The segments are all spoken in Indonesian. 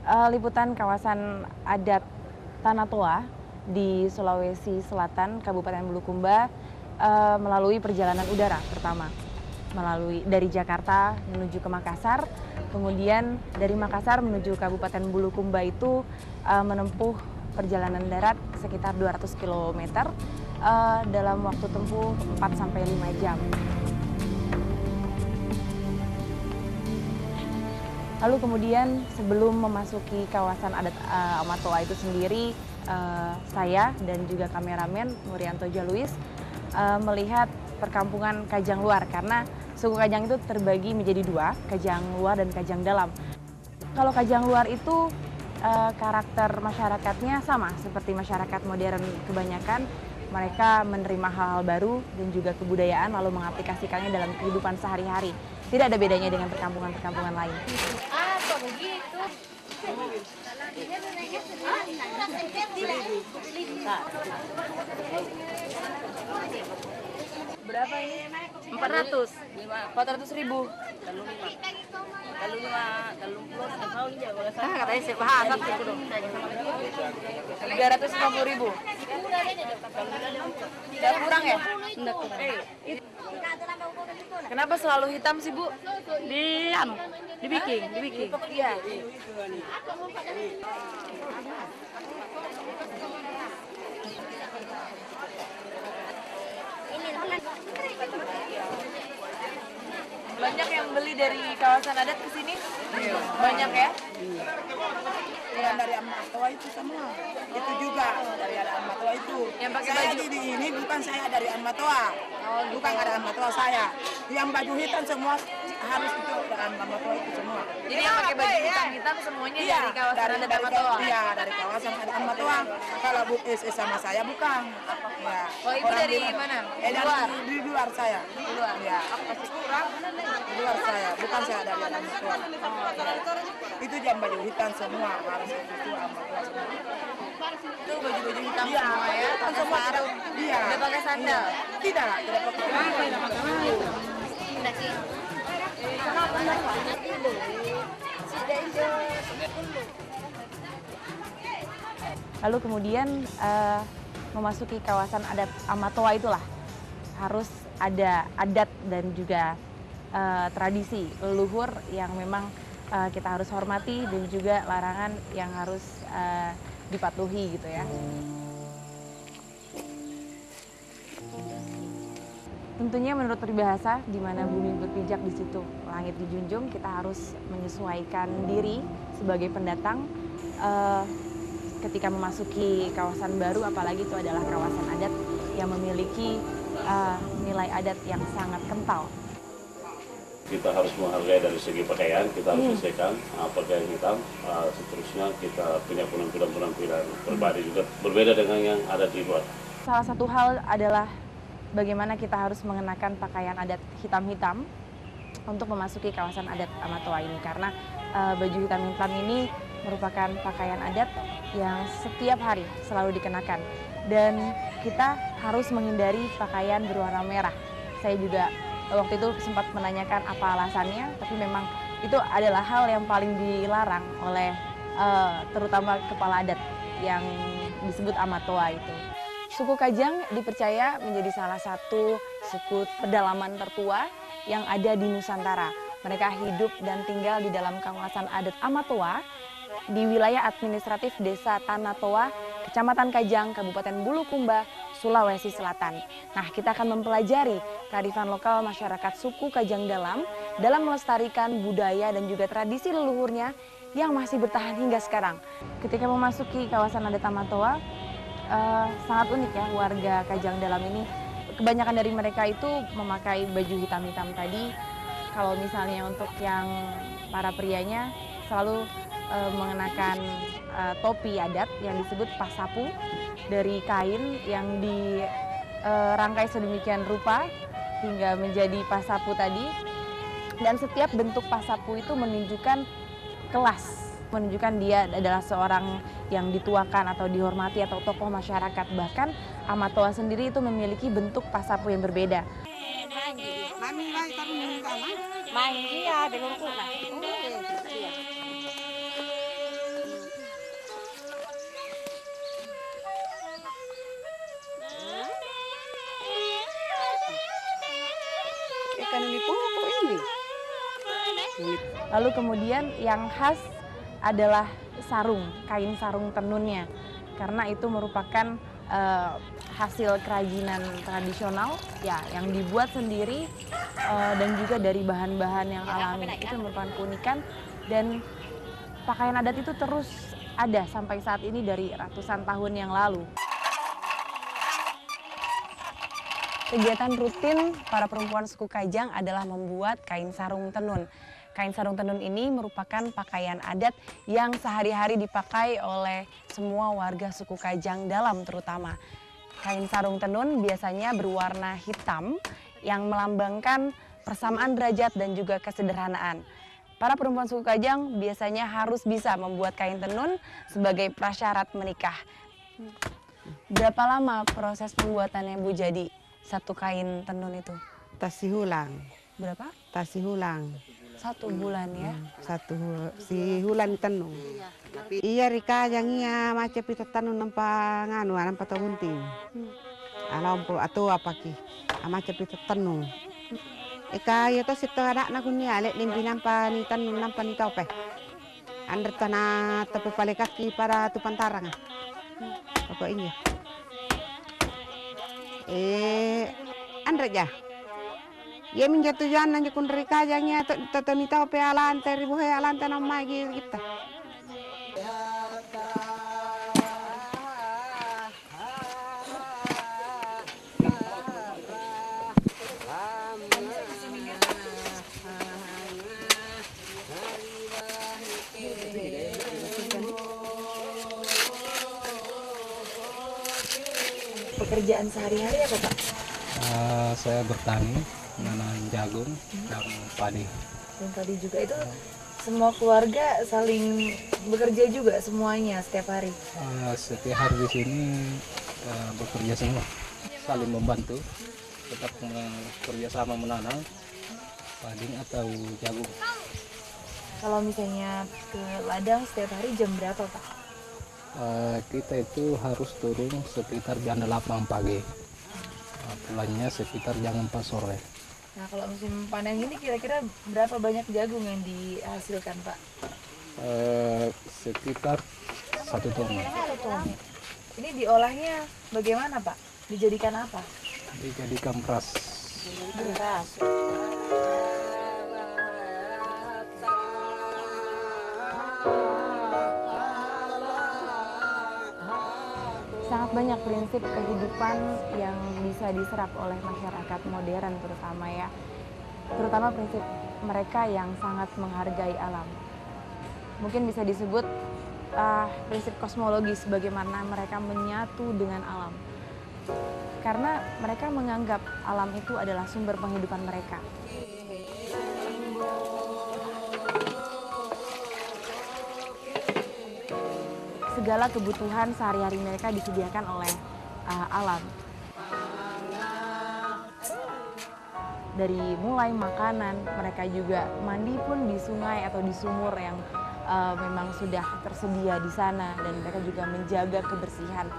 liputan kawasan adat Tanah Toa di Sulawesi Selatan, Kabupaten Bulukumba, melalui perjalanan udara pertama, dari Jakarta menuju ke Makassar, kemudian dari Makassar menuju Kabupaten Bulukumba itu menempuh perjalanan darat sekitar 200 km dalam waktu tempuh 4-5 jam. Lalu kemudian sebelum memasuki kawasan adat Amatoa itu sendiri, saya dan juga kameramen Murianto Jaluis melihat perkampungan Kajang Luar, karena suku Kajang itu terbagi menjadi dua, Kajang Luar dan Kajang Dalam. Kalau Kajang Luar itu karakter masyarakatnya sama seperti masyarakat modern kebanyakan. Mereka menerima hal-hal baru dan juga kebudayaan lalu mengaplikasikannya dalam kehidupan sehari-hari. Tidak ada bedanya dengan perkampungan-perkampungan lain. Ah, kok begitu? Berapa ini? 400. 400.000. Katanya sebahasa tuh. 350.000. Tidak kurang ya? Enggak kurang. Kenapa selalu hitam sih, Bu? Dibikin. Iya. Banyak yang beli dari kawasan adat ke sini? Banyak ya? Yang dari Amatoa itu semua. Itu juga dari Amatoa itu. Yang pakai saya baju di ini bukan saya dari Amatoa. Bukan ada Amatoa saya. Yang baju hitam semua harus itu dari Amatoa itu semua. Jadi yang pakai baju hitam-hitam semuanya dari kawasan adat Amatoa? Iya, dari kawasan adat Amatoa. Kalau sama saya bukan. Ya. Oh, ibu dari mana? Dari di luar saya. Di luar? Ya. Di luar saya, bukan saya dari Amatoa. Itu jam baju hitam semua harus itu Amatoa semua. Itu baju-baju hitam Iya, semua ya? Pakai sarung? Iya. Tidak pakai sandal? Tidak pakai. Lalu kemudian memasuki kawasan adat Amatoa itulah harus ada adat dan juga tradisi leluhur yang memang kita harus hormati dan juga larangan yang harus dipatuhi gitu ya. Tentunya menurut peribahasa, di mana bumi berpijak di situ langit dijunjung, kita harus menyesuaikan diri sebagai pendatang ketika memasuki kawasan baru, apalagi itu adalah kawasan adat yang memiliki nilai adat yang sangat kental. Kita harus menghargai dari segi pakaian, kita harus sesuaikan pakaian hitam, seterusnya kita punya penampilan berbeda juga, berbeda dengan yang ada di luar. Salah satu hal adalah bagaimana kita harus mengenakan pakaian adat hitam-hitam untuk memasuki kawasan adat Amatoa ini, karena baju hitam-hitam ini merupakan pakaian adat yang setiap hari selalu dikenakan, dan kita harus menghindari pakaian berwarna merah. Saya juga waktu itu sempat menanyakan apa alasannya, tapi memang itu adalah hal yang paling dilarang oleh terutama kepala adat yang disebut Amatoa itu. Suku Kajang dipercaya menjadi salah satu suku pedalaman tertua yang ada di Nusantara. Mereka hidup dan tinggal di dalam kawasan adat Amatoa di wilayah administratif Desa Tanah Toa, Kecamatan Kajang, Kabupaten Bulukumba, Sulawesi Selatan. Nah, kita akan mempelajari kearifan lokal masyarakat suku Kajang dalam melestarikan budaya dan juga tradisi leluhurnya yang masih bertahan hingga sekarang. Ketika memasuki kawasan adat Amatoa, sangat unik ya warga Kajang dalam ini. Kebanyakan dari mereka itu memakai baju hitam-hitam tadi. Kalau misalnya untuk yang para prianya selalu mengenakan topi adat yang disebut pasapu dari kain yang dirangkai sedemikian rupa hingga menjadi pasapu tadi. Dan setiap bentuk pasapu itu menunjukkan kelas, menunjukkan dia adalah seorang yang dituakan atau dihormati atau tokoh masyarakat. Bahkan Amatoa sendiri itu memiliki bentuk pasapu yang berbeda. ikan ini pokok ini. Lalu kemudian yang khas adalah sarung, kain sarung tenunnya. Karena itu merupakan hasil kerajinan tradisional ya yang dibuat sendiri dan juga dari bahan-bahan yang alami. Itu merupakan keunikan dan pakaian adat itu terus ada sampai saat ini dari ratusan tahun yang lalu. Kegiatan rutin para perempuan suku Kajang adalah membuat kain sarung tenun. Kain sarung tenun ini merupakan pakaian adat yang sehari-hari dipakai oleh semua warga suku Kajang Dalam terutama. Kain sarung tenun biasanya berwarna hitam yang melambangkan persamaan derajat dan juga kesederhanaan. Para perempuan suku Kajang biasanya harus bisa membuat kain tenun sebagai prasyarat menikah. Berapa lama proses pembuatannya Bu jadi satu kain tenun itu? Tasihulang. Berapa? Tasihulang. 1 bulan ya? Si hulan tenung. Iya rika yang iya macam itu tenun nampak nganu nampak tabunting. Alampu atau apa ki? Macam itu tenung. Ika ya to situ anak nak kunia lek limpi nampak ni tenun nampak ni tau pe. Andre tanah tapi pale kaki para tu pantarang. Pokoknya. Andre ja. Ya minja tujuan nanya kun rika jangnya tetoni tau pe alante ribu he alante nama kita. Pekerjaan sehari-hari apa Pak? Saya bertani, menanam jagung dan padi. Dan tadi juga itu semua keluarga saling bekerja juga semuanya setiap hari. Setiap hari di sini bekerja semua, saling membantu, tetap bekerja sama menanam padi atau jagung. Kalau misalnya ke ladang setiap hari jam berapa Pak? Kita itu harus turun sekitar jam 8 pagi, pulangnya sekitar jam 4 sore. Nah kalau musim panen ini kira-kira berapa banyak jagung yang dihasilkan Pak? Sekitar 1 ton. 1 ton. Ini diolahnya bagaimana Pak? Dijadikan apa? Dijadikan beras. Beras. Sangat banyak prinsip kehidupan yang bisa diserap oleh masyarakat modern terutama ya. Terutama prinsip mereka yang sangat menghargai alam. Mungkin bisa disebut prinsip kosmologis bagaimana mereka menyatu dengan alam. Karena mereka menganggap alam itu adalah sumber penghidupan mereka. Segala kebutuhan sehari-hari mereka disediakan oleh alam. Dari mulai makanan, mereka juga mandi pun di sungai atau di sumur yang memang sudah tersedia di sana, dan mereka juga menjaga kebersihan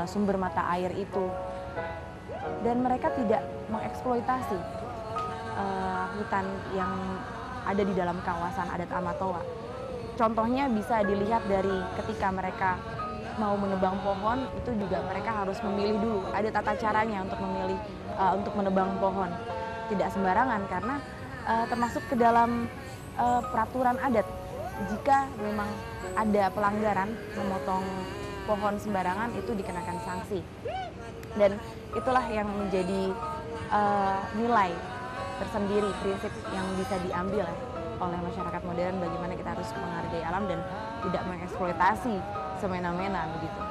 sumber mata air itu. Dan mereka tidak mengeksploitasi hutan yang ada di dalam kawasan adat Amatoa. Contohnya bisa dilihat dari ketika mereka mau menebang pohon, itu juga mereka harus memilih dulu. Ada tata caranya untuk memilih untuk menebang pohon. Tidak sembarangan karena termasuk ke dalam peraturan adat. Jika memang ada pelanggaran memotong pohon sembarangan, itu dikenakan sanksi. Dan itulah yang menjadi nilai tersendiri, prinsip yang bisa diambil oleh masyarakat modern, bagaimana kita harus menghargai alam dan tidak mengeksploitasi semena-mena begitu.